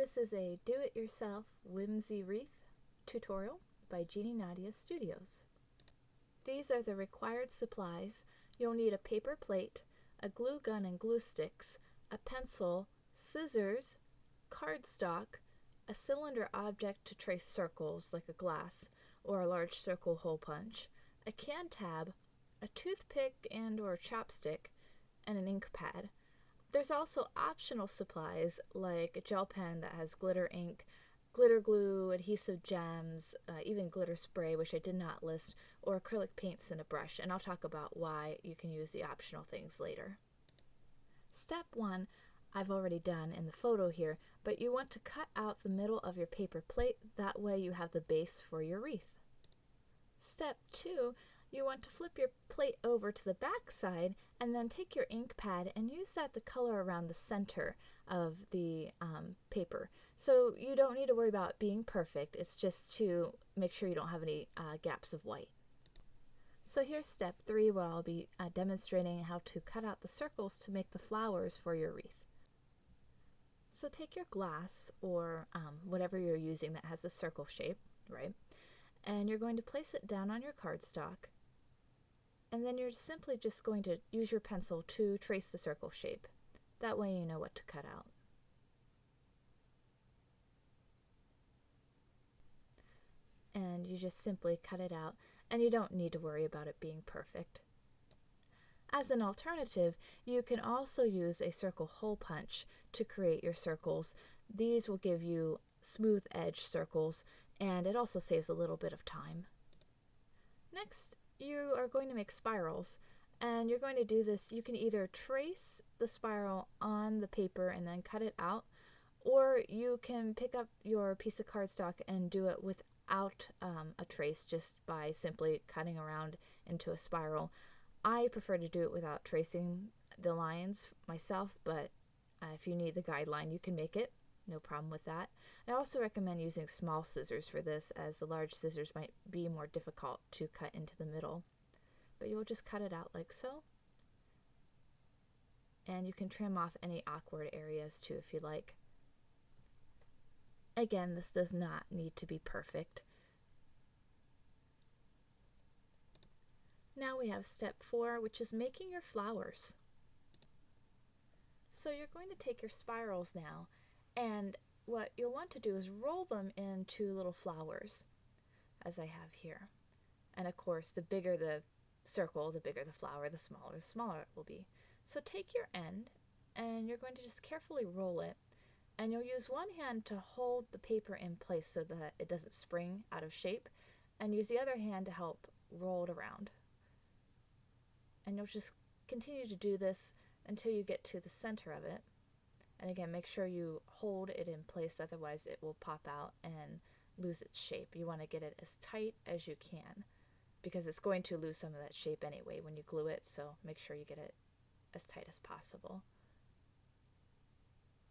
This is a do-it-yourself Whimsy Wreath tutorial by Jeannie Nadja Studios. These are the required supplies. You'll need a paper plate, a glue gun and glue sticks, a pencil, scissors, cardstock, a cylinder object to trace circles like a glass or a large circle hole punch, a can tab, a toothpick and or chopstick, and an ink pad. There's also optional supplies like a gel pen that has glitter ink, glitter glue, adhesive gems, even glitter spray, which I did not list, or acrylic paints and a brush, and I'll talk about why you can use the optional things later. Step 1, I've already done in the photo here, but you want to cut out the middle of your paper plate, that way you have the base for your wreath. Step 2, you want to flip your plate over to the back side and then take your ink pad and use that to color around the center of the paper. So you don't need to worry about being perfect, it's just to make sure you don't have any gaps of white. So here's step 3, where I'll be demonstrating how to cut out the circles to make the flowers for your wreath. So take your glass or whatever you're using that has a circle shape, right? And you're going to place it down on your cardstock. And then you're simply just going to use your pencil to trace the circle shape. That way you know what to cut out. And you just simply cut it out, and you don't need to worry about it being perfect. As an alternative, you can also use a circle hole punch to create your circles. These will give you smooth edge circles, and it also saves a little bit of time. Next, you are going to make spirals, and you're going to do this. You can either trace the spiral on the paper and then cut it out, or you can pick up your piece of cardstock and do it without a trace, just by simply cutting around into a spiral. I prefer to do it without tracing the lines myself, but if you need the guideline, you can make it. No problem with that. I also recommend using small scissors for this, as the large scissors might be more difficult to cut into the middle. But you'll just cut it out like so. And you can trim off any awkward areas too if you like. Again, this does not need to be perfect. Now we have step 4, which is making your flowers. So you're going to take your spirals now, and what you'll want to do is roll them into little flowers, as I have here. And of course, the bigger the circle, the bigger the flower, the smaller it will be. So take your end, and you're going to just carefully roll it, and you'll use one hand to hold the paper in place so that it doesn't spring out of shape, and use the other hand to help roll it around. And you'll just continue to do this until you get to the center of it. And again, make sure you hold it in place, otherwise it will pop out and lose its shape. You want to get it as tight as you can, because it's going to lose some of that shape anyway when you glue it, so make sure you get it as tight as possible.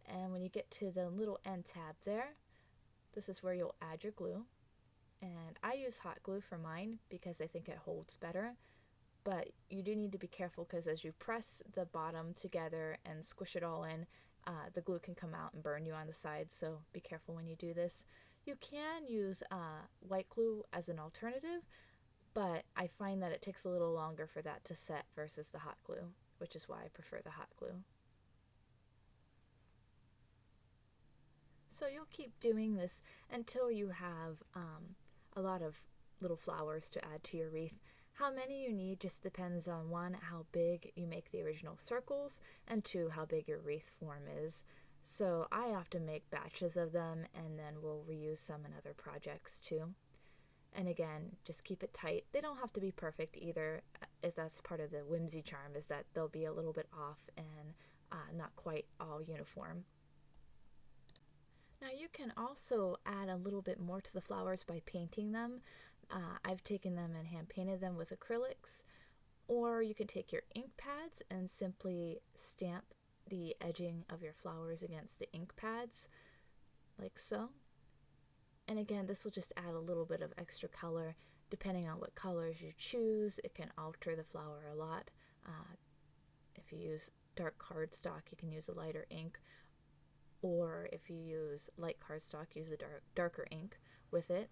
And when you get to the little end tab there, this is where you'll add your glue. And I use hot glue for mine because I think it holds better. But you do need to be careful, because as you press the bottom together and squish it all in, the glue can come out and burn you on the sides, so be careful when you do this. You can use white glue as an alternative, but I find that it takes a little longer for that to set versus the hot glue, which is why I prefer the hot glue. So you'll keep doing this until you have a lot of little flowers to add to your wreath. How many you need just depends on 1, how big you make the original circles, and 2, how big your wreath form is. So I often make batches of them, and then we'll reuse some in other projects too. And again, just keep it tight. They don't have to be perfect either, if that's part of the whimsy charm, is that they'll be a little bit off and not quite all uniform. Now you can also add a little bit more to the flowers by painting them. I've taken them and hand painted them with acrylics, or you can take your ink pads and simply stamp the edging of your flowers against the ink pads, like so. And again, this will just add a little bit of extra color. Depending on what colors you choose, it can alter the flower a lot. If you use dark cardstock, you can use a lighter ink, or if you use light cardstock, use a darker ink with it.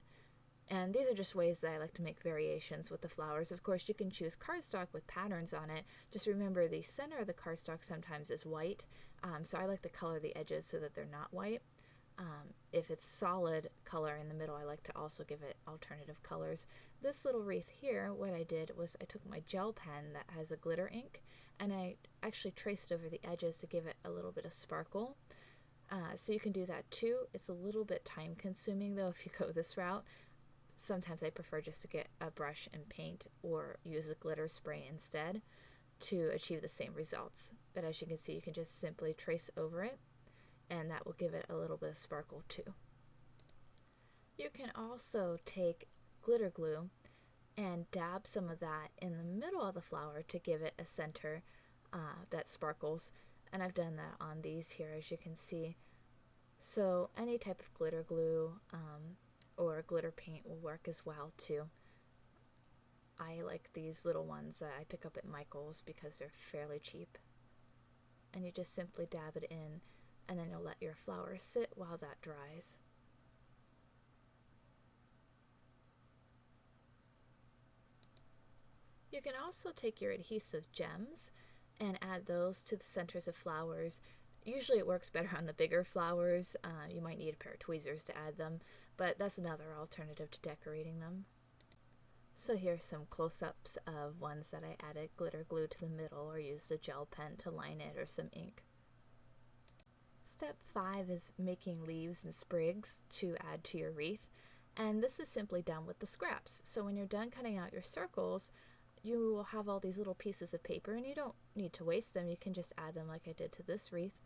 And these are just ways that I like to make variations with the flowers. Of course, you can choose cardstock with patterns on it. Just remember the center of the cardstock sometimes is white, so I like to color the edges so that they're not white. If it's solid color in the middle, I like to also give it alternative colors. This little wreath here, what I did was I took my gel pen that has a glitter ink, and I actually traced over the edges to give it a little bit of sparkle. So you can do that too. It's a little bit time consuming though if you go this route. Sometimes I prefer just to get a brush and paint or use a glitter spray instead to achieve the same results. But as you can see, you can just simply trace over it, and that will give it a little bit of sparkle too. You can also take glitter glue and dab some of that in the middle of the flower to give it a center that sparkles. And I've done that on these here, as you can see. So any type of glitter glue or glitter paint will work as well too. I like these little ones that I pick up at Michael's because they're fairly cheap. And you just simply dab it in, and then you'll let your flower sit while that dries. You can also take your adhesive gems and add those to the centers of flowers. Usually it works better on the bigger flowers. You might need a pair of tweezers to add them, but that's another alternative to decorating them. So here's some close-ups of ones that I added glitter glue to the middle or used the gel pen to line it or some ink. Step 5 is making leaves and sprigs to add to your wreath, and this is simply done with the scraps. So when you're done cutting out your circles, you will have all these little pieces of paper, and you don't need to waste them. You can just add them like I did to this wreath.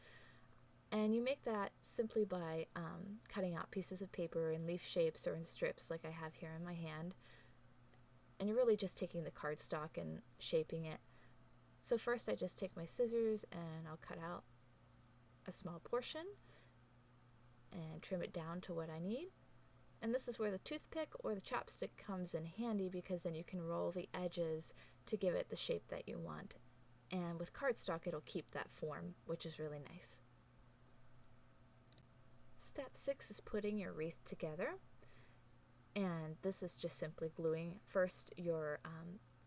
And you make that simply by cutting out pieces of paper in leaf shapes or in strips like I have here in my hand. And you're really just taking the cardstock and shaping it. So first I just take my scissors and I'll cut out a small portion and trim it down to what I need. And this is where the toothpick or the chopstick comes in handy, because then you can roll the edges to give it the shape that you want. And with cardstock it'll keep that form, which is really nice. Step 6 is putting your wreath together. And this is just simply gluing first your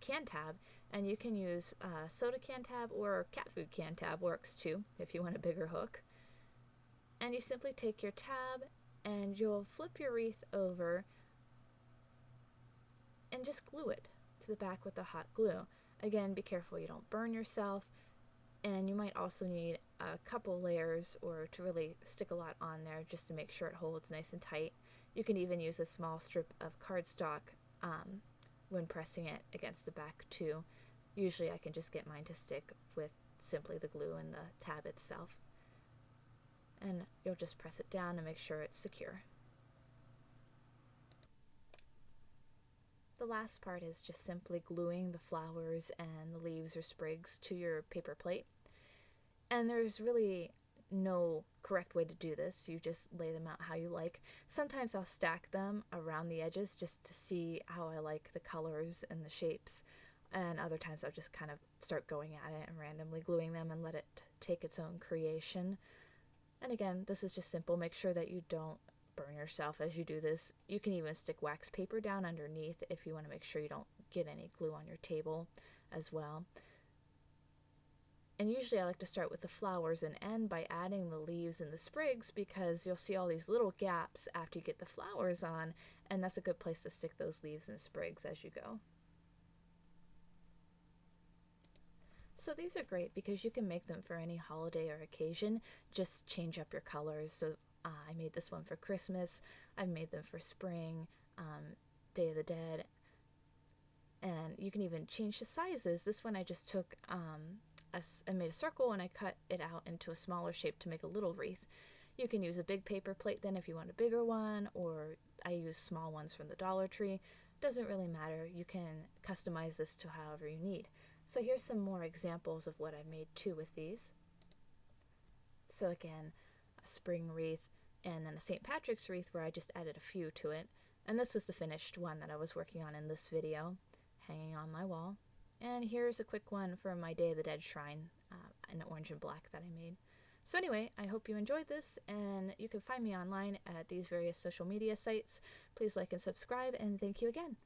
can tab, and you can use soda can tab or cat food can tab works too if you want a bigger hook. And you simply take your tab and you'll flip your wreath over and just glue it to the back with the hot glue. Again, be careful you don't burn yourself, and you might also need a couple layers or to really stick a lot on there just to make sure it holds nice and tight. You can even use a small strip of cardstock when pressing it against the back too. Usually I can just get mine to stick with simply the glue and the tab itself. And you'll just press it down and make sure it's secure. The last part is just simply gluing the flowers and the leaves or sprigs to your paper plate. And there's really no correct way to do this. You just lay them out how you like. Sometimes I'll stack them around the edges just to see how I like the colors and the shapes. And other times I'll just kind of start going at it and randomly gluing them and let it take its own creation. And again, this is just simple. Make sure that you don't burn yourself as you do this. You can even stick wax paper down underneath if you want to make sure you don't get any glue on your table as well. And usually I like to start with the flowers and end by adding the leaves and the sprigs, because you'll see all these little gaps after you get the flowers on, and that's a good place to stick those leaves and sprigs as you go. So these are great because you can make them for any holiday or occasion. Just change up your colors. So I made this one for Christmas. I've made them for spring, Day of the Dead. And you can even change the sizes. This one I just took, I made a circle and I cut it out into a smaller shape to make a little wreath. You can use a big paper plate then if you want a bigger one, or I use small ones from the Dollar Tree. Doesn't really matter. You can customize this to however you need. So here's some more examples of what I made too with these. So again, a spring wreath and then a St. Patrick's wreath where I just added a few to it. And this is the finished one that I was working on in this video, hanging on my wall. And here's a quick one for my Day of the Dead shrine, in orange and black that I made. So anyway, I hope you enjoyed this, and you can find me online at these various social media sites. Please like and subscribe, and thank you again.